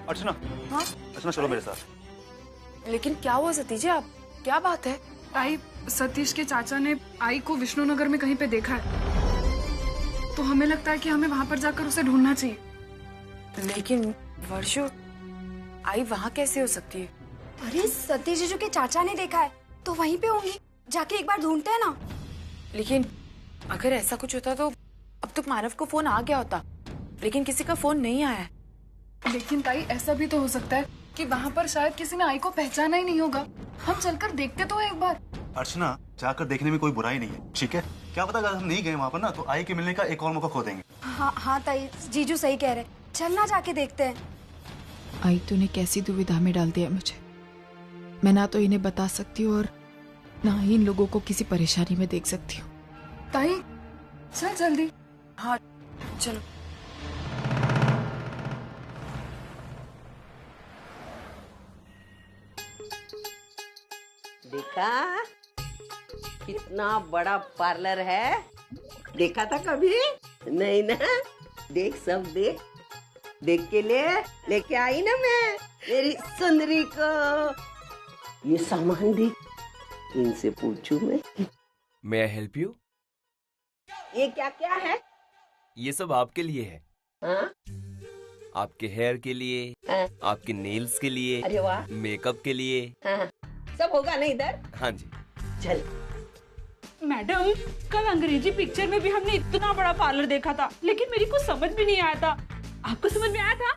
अर्चना। हाँ? अर्चना चलो मेरे साथ। लेकिन क्या हुआ सतीश, आप क्या बात है? आई, सतीश के चाचा ने आई को विष्णुनगर में कहीं पे देखा है, तो हमें लगता है कि हमें वहाँ पर जाकर उसे ढूंढना चाहिए। लेकिन वर्षो, आई वहाँ कैसे हो सकती है? अरे सतीश जीजू के चाचा ने देखा है तो वहीं पे होंगी, जाके एक बार ढूंढते हैं ना। लेकिन अगर ऐसा कुछ होता तो अब तक मानव को फोन आ गया होता, लेकिन किसी का फोन नहीं आया है। लेकिन ताई, ऐसा भी तो हो सकता है कि वहाँ पर शायद किसी ने आई को पहचाना ही नहीं होगा। हम चलकर देखते तो एक बार। अर्चना, जाकर देखने में कोई बुराई नहीं है, ठीक है? क्या पता अगर हम नहीं गए वहाँ पर ना तो आई के मिलने का एक और मौका खो देंगे। हाँ ताई, जीजू सही कह रहे, चलना जाके देखते हैं। आई तूने कैसी दुविधा में डाल दिया मुझे। मैं ना तो इन्हें बता सकती हूँ और ना ही इन लोगों को किसी परेशानी में देख सकती हूँ। ताई चल जल्दी। हाँ चलो। देखा कितना बड़ा पार्लर है, देखा था कभी नहीं ना? देख सब देख, देख के लेके आई ना मैं मेरी सुंदरी को। ये सामान देख, इनसे पूछूं मैं। May I help you? ये क्या क्या है? ये सब आपके लिए है। हाँ? आपके हेयर के लिए, हाँ? आपके नेल्स के लिए, अरे वाह, मेकअप के लिए। हाँ, सब होगा ना इधर? हाँ जी। चल। मैडम, कल अंग्रेजी पिक्चर में भी हमने इतना बड़ा पार्लर देखा था, लेकिन मेरी को समझ भी नहीं आया था। आपको समझ में आया था?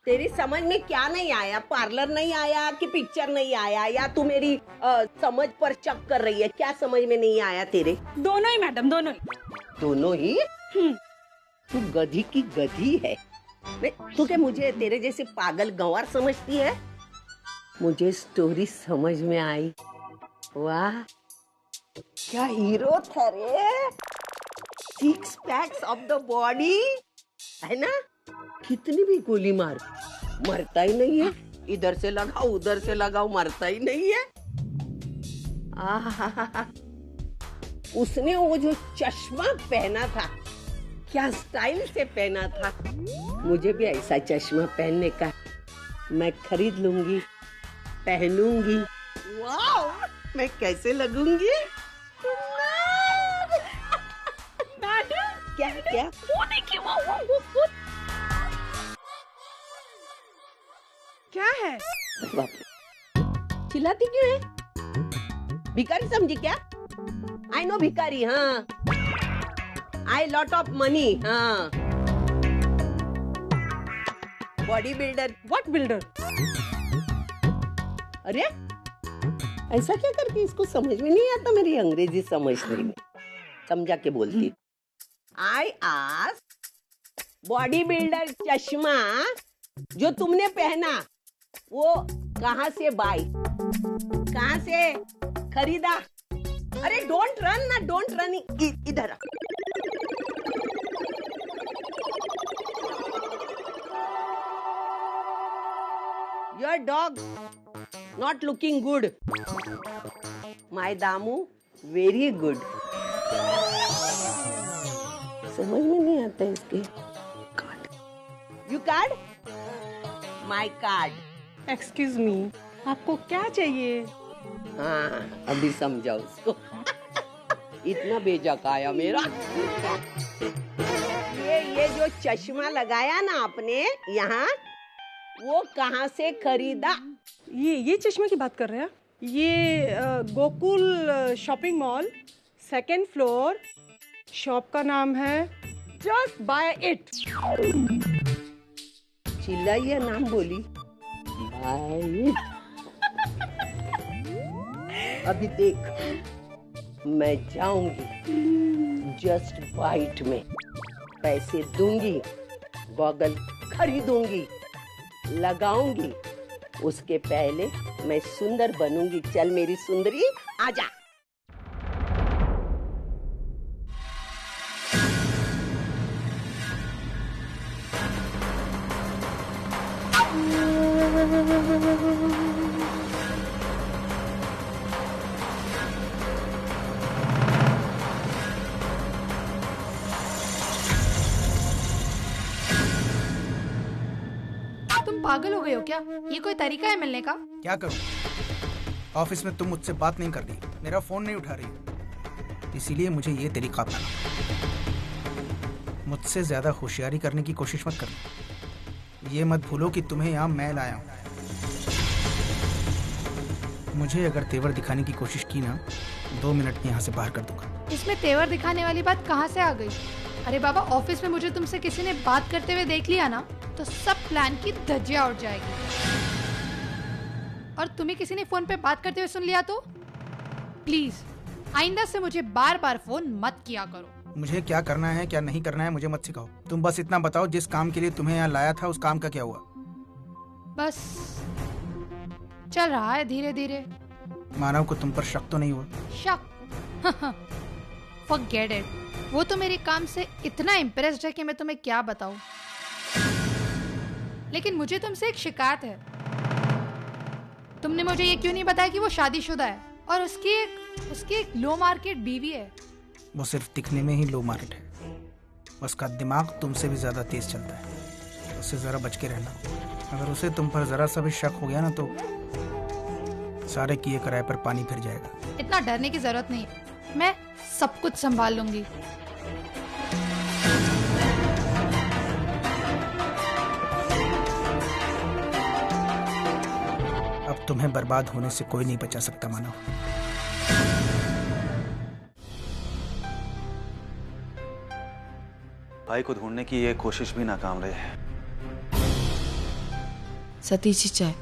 तेरी समझ में क्या नहीं आया? पार्लर नहीं आया कि पिक्चर नहीं आया, या तू मेरी समझ पर चेक कर रही है? क्या समझ में नहीं आया तेरे? दोनों ही मैडम, दोनों ही। दोनों ही? तू गधी की गधी है। तू क्या मुझे तेरे जैसे पागल गंवार समझती है? मुझे स्टोरी समझ में आई। वाह, क्या हीरो था रे। 6 पैक्स ऑफ द बॉडी है ना? कितनी भी गोली मार, मरता ही नहीं है। इधर से लगाओ उधर से लगाओ, मरता ही नहीं है। आहा, उसने वो जो चश्मा पहना था, क्या स्टाइल से पहना था। मुझे भी ऐसा चश्मा पहनने का, मैं खरीद लूंगी, पहनूंगी। वाओ, मैं कैसे लगूंगी? क्या क्या? वो देखिए, वो। क्या है? बाप रे, चिल्लाती क्यों है? भिखारी समझी क्या? आई नो भिखारी, हाँ। आई लॉट ऑफ मनी, हाँ। Body builder. What builder? अरे ऐसा क्या करती, इसको समझ में नहीं आता मेरी अंग्रेजी समझने में, समझा के बोलती। आई आस्क, बॉडी बिल्डर चश्मा जो तुमने पहना वो कहाँ से बाई, कहाँ से खरीदा? अरे डोंट रन ना, डोंट रन, इधर। Your dog not looking good, my Damu very good. समझ में नहीं आता इसके। You card, my card. Excuse me, आपको क्या चाहिए? हाँ, अभी समझा उसको। इतना बेजक आया मेरा। ये जो चश्मा लगाया ना आपने यहाँ, वो कहाँ से खरीदा? ये चश्मे की बात कर रहे हैं? ये Gokul shopping mall, 2nd floor. Shop का नाम है जस्ट बाय इट। चिल्लाइए, नाम बोली। Buy it. अभी देख, मैं जाऊंगी जस्ट बाइट में, पैसे दूंगी, गॉगल खरीदूंगी, लगाऊंगी। उसके पहले मैं सुंदर बनूंगी। चल मेरी सुंदरी, आजा। तुम पागल हो गए हो क्या? ये कोई तरीका है मिलने का? क्या करूं? ऑफिस में तुम मुझसे बात नहीं कर रही, मेरा फोन नहीं उठा रही, इसीलिए मुझे ये तरीका अपनाना। मुझसे ज्यादा होशियारी करने की कोशिश मत करना। ये मत भूलो कि तुम्हें यहाँ मैं लाया हूँ। मुझे अगर तेवर दिखाने की कोशिश की ना, 2 मिनट में यहाँ से बाहर कर दूंगा। इसमें तेवर दिखाने वाली बात कहाँ से आ गई? अरे बाबा, ऑफिस में मुझे तुमसे किसी ने बात करते हुए देख लिया ना, तो सब प्लान की धज्जियां उड़ जाएगी। और तुम्हें किसी ने फोन पे बात करते हुए सुन लिया तो प्लीज आइंदा से मुझे बार बार फोन मत किया करो। मुझे क्या करना है क्या नहीं करना है मुझे मत सिखाओ। तुम बस इतना बताओ, जिस काम के लिए तुम्हें यहाँ लाया था उस काम का क्या हुआ? बस चल रहा है धीरे धीरे। मानव को तुम पर शक तो नहीं हुआ? शक? Forget it. वो तो मेरे काम से इतना इम्प्रेस्ड है कि मैं तुम्हें क्या बताऊं। लेकिन मुझे तुमसे एक शिकायत है। तुमने मुझे ये क्यों नहीं बताया कि वो शादीशुदा है और उसकी एक लो मार्केट बीवी है? वो सिर्फ दिखने में ही लो मार्केट है, उसका दिमाग तुमसे भी ज्यादा तेज चलता है। उससे जरा बच के रहना। अगर उसे तुम पर जरा सा भी शक हो गया ना तो सारे किए कराए पर पानी फिर जाएगा। इतना डरने की जरूरत नहीं, मैं सब कुछ संभाल लूंगी। अब तुम्हें बर्बाद होने से कोई नहीं बचा सकता मानव। भाई को ढूंढने की ये कोशिश भी नाकाम रही है। सतीश जी, चाय।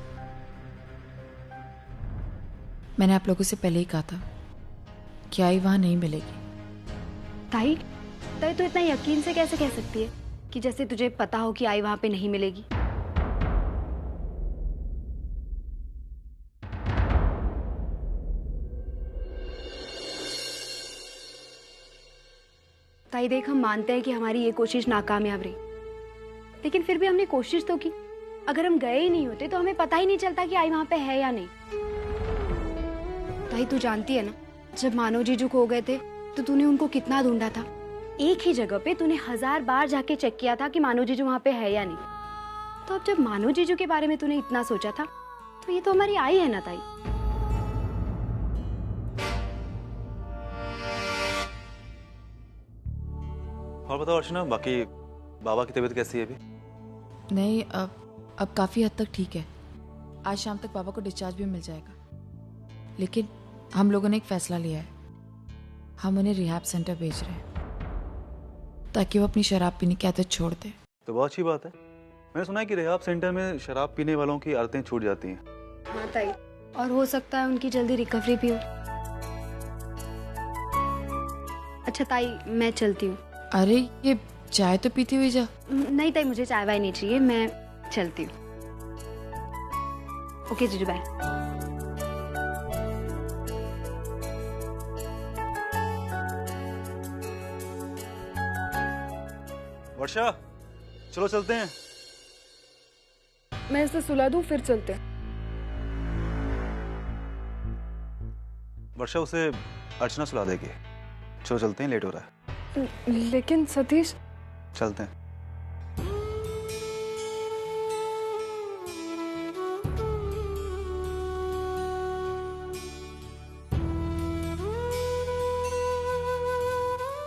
मैंने आप लोगों से पहले ही कहा था कि आई वहां नहीं मिलेगी। ताई तो इतना यकीन से कैसे कह सकती है कि जैसे तुझे पता हो कि आई वहां पे नहीं मिलेगी? ताई देख, हम मानते हैं कि हमारी ये कोशिश नाकामयाब रही, लेकिन फिर भी हमने कोशिश तो की। अगर हम गए ही नहीं होते तो हमें पता ही नहीं चलता कि आई वहां पे है या नहीं। ताई तू जानती है ना, जब मानव जीजू खो गए थे तो तूने उनको कितना ढूंढा था। एक ही जगह पे तूने 1000 बार जाके चेक किया था कि मानव जीजू वहां पे है या नहीं। तो अब जब मानव जीजू के बारे में तूने इतना सोचा था तो ये तो हमारी आई है ना ताई। और बताओ अर्चना, बाकी बाबा की तबीयत कैसी है अभी? नहीं, अब काफी हद तक ठीक है। आज शाम तक बाबा को डिस्चार्ज भी मिल जाएगा। लेकिन हम लोगों ने एक फैसला लिया है, हम उन्हें रिहैब सेंटर भेज रहे हैं ताकि वो अपनी शराब पीने की आदत छोड़ दे। तो बहुत अच्छी बात है। मैंने सुना है कि रिहैब सेंटर में शराब पीने वालों की आदतें छूट जाती हैं। हाँ ताई, और हो सकता है उनकी जल्दी रिकवरी भी हो। अच्छा ताई, मैं चलती हूँ। अरे ये चाय तो पीती हुई जा। नहीं ताई, मुझे चाय वाय नहीं चाहिए, मैं चलती हूँ। ओके जीजू, बाय। वर्षा, चलो चलते हैं। मैं इसे सुला दूं फिर चलते हैं। वर्षा, उसे अर्चना सुला देगी। चलो चलते हैं, लेट हो रहा है। लेकिन सतीश, चलते हैं।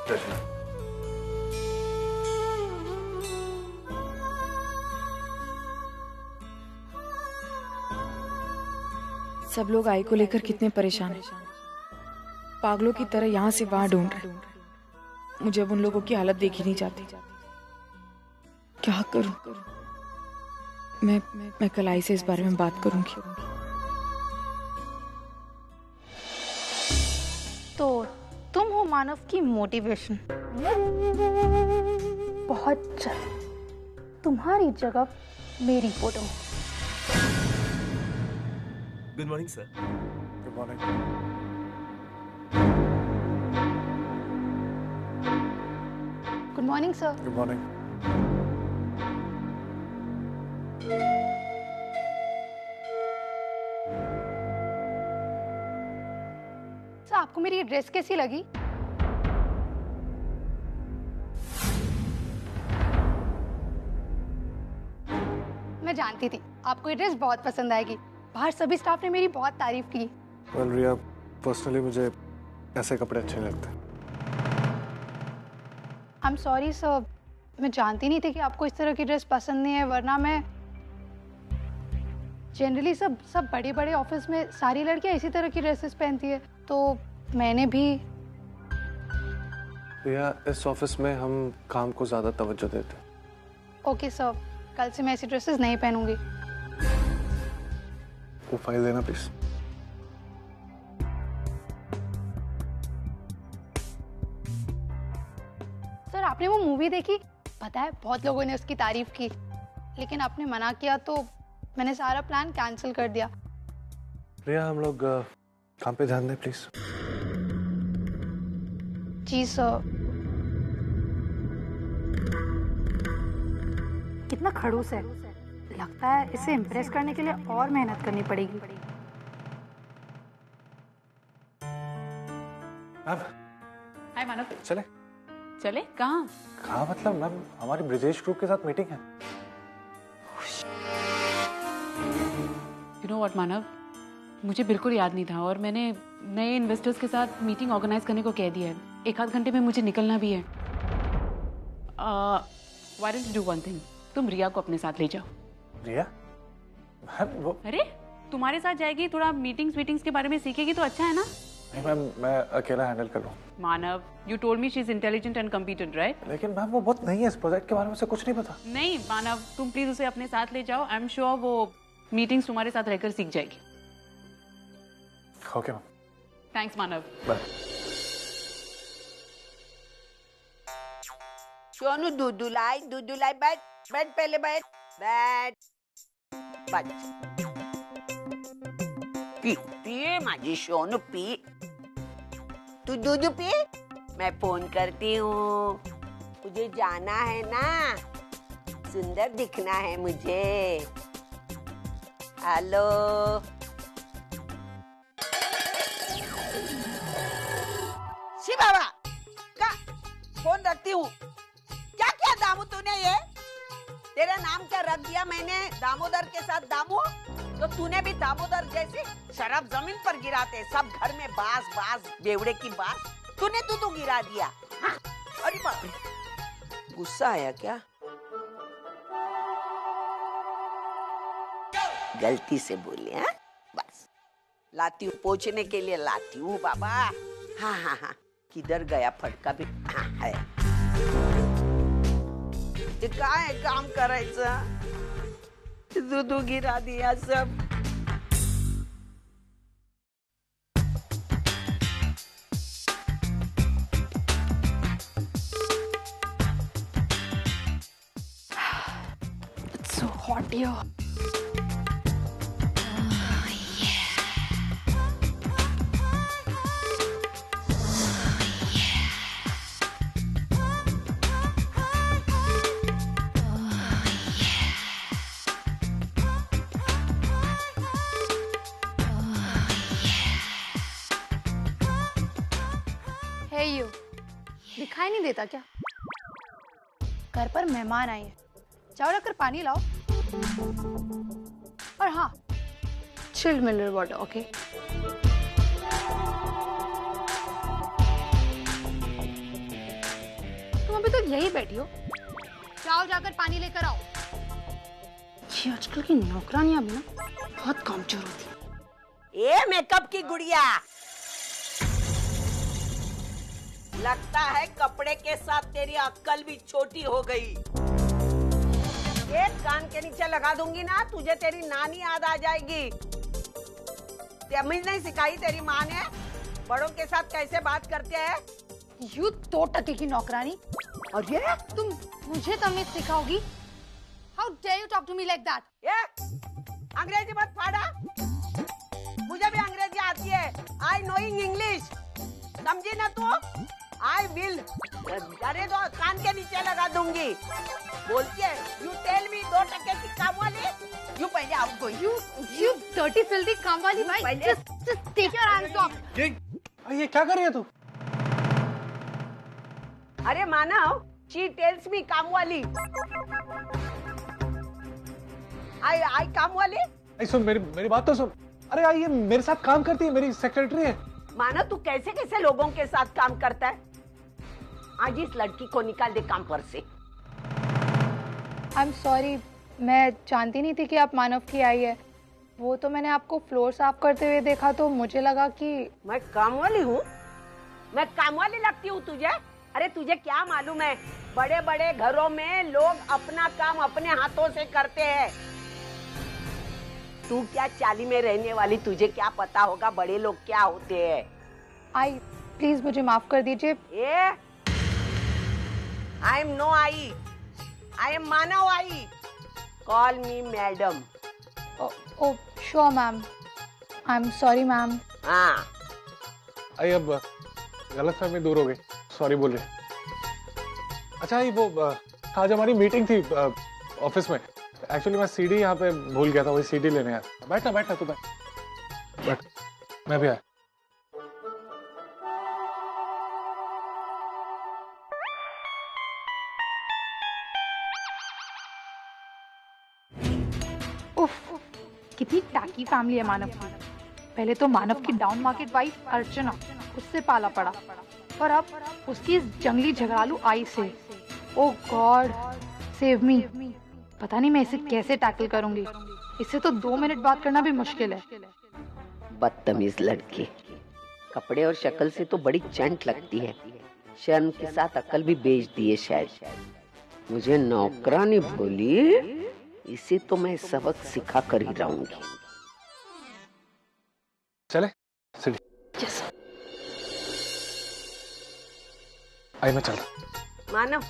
अर्चना, सब लोग आई को लेकर कितने परेशान हैं। पागलों की तरह यहाँ से वहां ढूंढ रहे हैं। मुझे अब उन लोगों की हालत देखी नहीं जाती। क्या करूं? मैं कल आई से इस बारे में बात करूंगी। तो तुम हो मानव की मोटिवेशन। बहुत जल्द तुम्हारी जगह मेरी photo. Good morning sir. Good morning. Good morning sir. Good morning. Sir, आपको मेरी ये ड्रेस कैसी लगी? मैं जानती थी आपको ये ड्रेस बहुत पसंद आएगी। बाहर सभी स्टाफ ने मेरी बहुत तारीफ की। वेल रिया, पर्सनली मुझे ऐसे कपड़े अच्छे नहीं लगते। आई एम सॉरी सर, मैं जानती नहीं थी कि आपको इस तरह की ड्रेस पसंद नहीं है, वरना मैं जनरली सब बड़े बड़े ऑफिस में सारी लड़कियां इसी तरह की ड्रेसेस पहनती है, तो मैंने भी। रिया, इस ऑफिस में हम काम को ज्यादा तवज्जो देते हैं। ओके सर, कल से मैं ऐसी ड्रेसेस नहीं पहनूंगी। वो फाइल देना प्लीज। सर आपने वो मूवी देखी? पता है बहुत लोगों ने उसकी तारीफ की, लेकिन आपने मना किया तो मैंने सारा प्लान कैंसिल कर दिया। रिया, हम लोग काम पे ध्यान दें प्लीज। Ji sir. कितना खड़ूस है, लगता है इसे इम्प्रेस करने के लिए और मेहनत करनी पड़ेगी। अब हाय मानव। चले चले कहाँ? कहाँ मतलब मैम, हमारी ब्रिजेश ग्रुप के साथ मीटिंग है। यू नो व्हाट मानव, मुझे बिल्कुल याद नहीं था और मैंने नए इन्वेस्टर्स के साथ मीटिंग ऑर्गेनाइज करने को कह दिया है। 1 आध घंटे में मुझे निकलना भी है। Why don't you do one thing, तुम रिया को अपने साथ ले जाओ। रिया? मैम वो, अरे तुम्हारे साथ जाएगी, थोड़ा मीटिंग्स के बारे में सीखेगी तो अच्छा है ना। नहीं मैम, मैं अकेला हैंडल कर लूँ। Manav, you told me she is intelligent and competent, right? लेकिन मैम वो बहुत नहीं है, इस प्रोजेक्ट के बारे में उसे कुछ नहीं पता। नहीं मानव, तुम प्लीज उसे अपने साथ ले जाओ। आई एम श्योर वो मीटिंग्स तुम्हारे साथ रहकर सीख जाएगी। Okay ma'am. थैंक्स मानव। बाय। सोनू दूधुलाई बैठ बैठ, पहले बैठ बैठ। पी माझी सोनू पी। तू दूध पी, मैं फोन करती हूँ। मुझे जाना है ना, सुंदर दिखना है मुझे। हेलो शिव बाबा का फोन रखती हूँ। क्या क्या दामू तूने ये? तेरा नाम क्या रख दिया मैंने दामोदर के साथ दामू? तो तूने भी दामोदर जैसी शराब जमीन पर गिराते, सब घर में बास बास बेवड़े की बास तूने तू गिरा दिया। हाँ? अरे बाप रे, गुस्सा आया क्या? गलती से बोले हैं, बस लाती हूँ, पोछने के लिए लाती हूँ बाबा। हाँ हाँ हाँ, किधर गया फटका भी? हाँ है। ते काय काम करायचं? दूध गिरा दिया सब। It's so hot here. You, दिखाई नहीं देता क्या? घर पर मेहमान आए हैं, जाओ रखकर पानी लाओ। और हाँ, चिल्ड मिनरल वाटर, ओके? तुम अभी तो यही बैठी हो, जाओ जाकर पानी लेकर आओ। ये आजकल की नौकरानियां भी ना बहुत कामचोर होती हैं। ए मेकअप की गुड़िया, लगता है कपड़े के साथ तेरी अक्ल भी छोटी हो गई। एक कान के नीचे लगा दूंगी ना, तुझे तेरी नानी याद आ जाएगी। तमीज नहीं सिखाई तेरी माँ ने? बड़ों के साथ कैसे बात करते हैं? यू 2 टके की नौकरानी, और ये तुम मुझे तमीज सिखाओगी? How dare you talk to me like that? ये अंग्रेजी मत फाड़ा, मुझे भी अंग्रेजी आती है। I knowing English, समझी ना तू? I will, अरे तो कान के नीचे लगा दूंगी। बोलती है, you tell me 2 टके की काम वाली, you पहले out go. You dirty filthy काम वाली भाई, just take your hands off. ये क्या कर रही है तू? अरे मानव, she tells me काम वाली। आई काम वाली। आई सुन, मेरी बात तो सुन। अरे आई ये मेरे साथ काम करती है, मेरी सेक्रेटरी है। माना तू कैसे कैसे लोगों के साथ काम करता है। आज इस लड़की को निकाल दे काम पर से। आई एम सॉरी, मैं जानती नहीं थी कि आप मानव की आई है। वो तो मैंने आपको फ्लोर साफ करते हुए देखा तो मुझे लगा कि मैं काम वाली हूँ। मैं काम वाली लगती हूँ तुझे? अरे तुझे क्या मालूम है, बड़े बड़े घरों में लोग अपना काम अपने हाथों से करते हैं। तू क्या चाली में रहने वाली, तुझे क्या पता होगा बड़े लोग क्या होते हैं। आई प्लीज मुझे माफ कर दीजिए। I am no I, I am Manav I. Call me madam. Oh sure ma'am, I am sorry ma'am. हाँ आई अब गलतफहमी दूर हो गई, सॉरी बोल रही। अच्छा ये वो आज हमारी मीटिंग थी ऑफिस में। एक्चुअली मैं सीडी यहाँ पे भूल गया था, वही सीडी लेने आया। बैठना तू बैठ, मैं भी आया। उफ, कितनी टैकी फैमिली है मानव की। पहले तो मानव की डाउन मार्केट वाइफ अर्चना, उससे पाला पड़ा, और अब उसकी इस जंगली झगड़ालू आई से। ओ गॉड सेव मी। पता नहीं मैं इसे कैसे टैकल करूंगी। इससे तो 2 मिनट बात करना भी मुश्किल है। बदतमीज लड़की, कपड़े और शक्ल से तो बड़ी चंट लगती है, शर्म के साथ अकल भी बेच दी है शायद। मुझे नौकरानी बोली, इसे तो मैं सबक सिखा कर ही रहूंगी। चले सीढ़ी। yes. आई मैं चल रहा। मानव,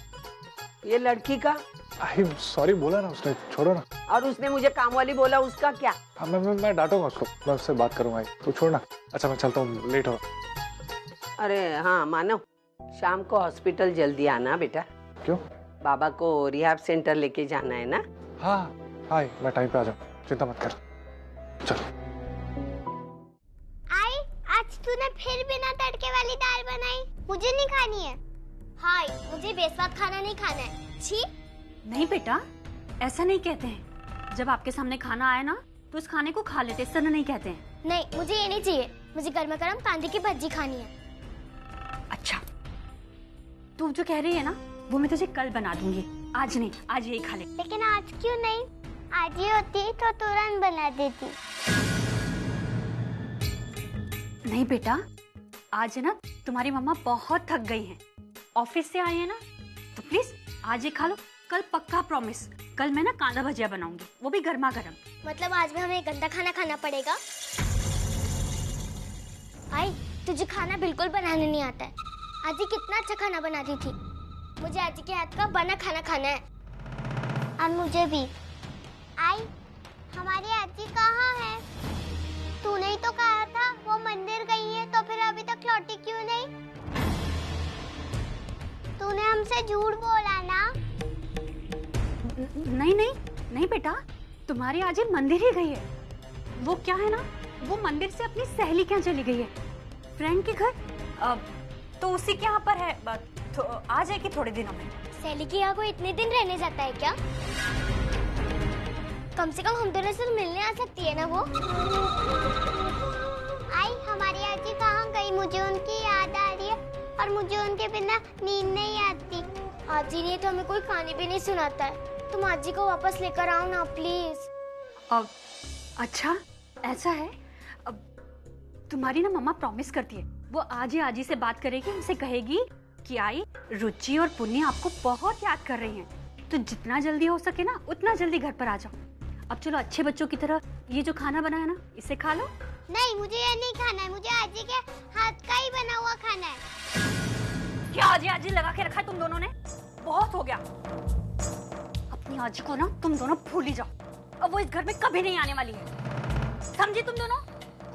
ये लड़की का? आई सॉरी बोला ना उसने, छोड़ो ना। और उसने मुझे काम वाली बोला, उसका क्या? हाँ मैं डांटूंगा उसको, मैं उससे बात करूंगा। तो छोड़ना। अच्छा मैं चलता हूँ, लेट हो। अरे हाँ मानव, शाम को हॉस्पिटल जल्दी आना बेटा। क्यों? बाबा को रिहैब सेंटर लेके जाना है ना। हाँ हाय, मैं टाइम पे आ जाऊँ, चिंता मत कर। चलो। आई आज तूने फिर बिना तड़के वाली दाल बनाई, मुझे नहीं खानी है। हाय मुझे बेस्वाद खाना नहीं खाना है। छी। नहीं बेटा, ऐसा नहीं कहते हैं। जब आपके सामने खाना आए ना तो उस खाने को खा लेते, इस तरह नहीं कहते हैं। नहीं मुझे ये नहीं चाहिए, मुझे गर्मा गर्म कांदे की भज्जी खानी है। अच्छा, तू जो कह रही है ना वो मैं तुझे कल बना दूंगी, आज नहीं, आज यही खा ले। लेकिन आज क्यों नहीं? आज ही होती तो तुरंत बना देती। नहीं बेटा, आज है ना तुम्हारी मम्मा बहुत थक गई हैं, ऑफिस से आई है ना, तो प्लीज आज ही खा लो। कल पक्का प्रॉमिस, कल मैं ना कांदा भजिया बनाऊंगी, वो भी गर्मा गर्म। मतलब आज भी हमें गंदा खाना खाना पड़ेगा? आई तुझे खाना बिल्कुल बनाने नहीं आता है। आजी कितना अच्छा खाना बनाती थी। मुझे आजी के हाथ का बना खाना खाना है। और मुझे भी। आई हमारी आजी कहाँ है? तूने ही तो कहा था वो मंदिर गई है, तो फिर अभी तक लौटी क्यों नहीं? तूने हमसे झूठ बोला ना। नहीं बेटा, तुम्हारी आजी मंदिर ही गई है। वो क्या है ना, वो मंदिर से अपनी सहेली के यहाँ चली गई है, फ्रेंड के घर। तो उसी के यहाँ पर है, तो आ जाएगी थोड़े दिनों में। सहेली के यहाँ कोई इतने दिन रहने जाता है क्या? कम से कम हम दोनों से मिलने आ सकती है ना वो। आई हमारी आजी कहाँ गई? मुझे उनकी याद आ रही है और मुझे उनके बिना नींद नहीं आती। आजी ने तो हमें कोई कहानी भी नहीं सुनाता है। तुम आजी को वापस लेकर आओ ना प्लीज। अच्छा ऐसा है, अब तुम्हारी ना मम्मा प्रॉमिस करती है, वो आज ही आजी से बात करेगी, उनसे कहेगी कि आई रुचि और पुण्य आपको बहुत याद कर रही हैं, तो जितना जल्दी हो सके ना उतना जल्दी घर पर आ जाओ। अब चलो अच्छे बच्चों की तरह ये जो खाना बनाया ना इसे खा लो। नहीं मुझे ये नहीं खाना है, मुझे आजी के हाथ का ही बना हुआ खाना है। क्या आजी आजी लगा के रखा है तुम दोनों ने? बहुत हो गया। अपनी आजी को ना तुम दोनों भूल ही जाओ, अब वो इस घर में कभी नहीं आने वाली है, समझे तुम दोनों?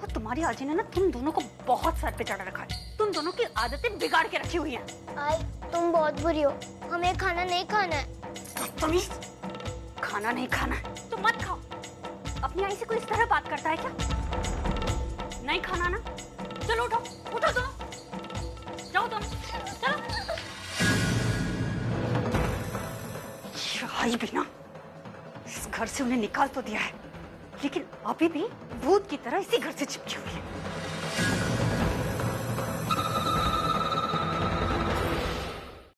और तुम्हारी आजी ने ना तुम दोनों को बहुत सर पे चढ़ा रखा है, तुम दोनों की आदतें बिगाड़ के रखी हुई हैं। आई तुम बहुत बुरी हो, हमें खाना नहीं खाना है। बदतमीज, खाना नहीं खाना है तो मत खाओ। अपनी आई से कोई इस तरह बात करता है क्या? नहीं खाना ना, चलो उठो उठो दोनों, जाओ दोनों, चलो। आई भी ना इस घर घर से उन्हें निकाल तो दिया है, लेकिन अभी भी भूत की तरह इसी घर से चिपकी हुई है।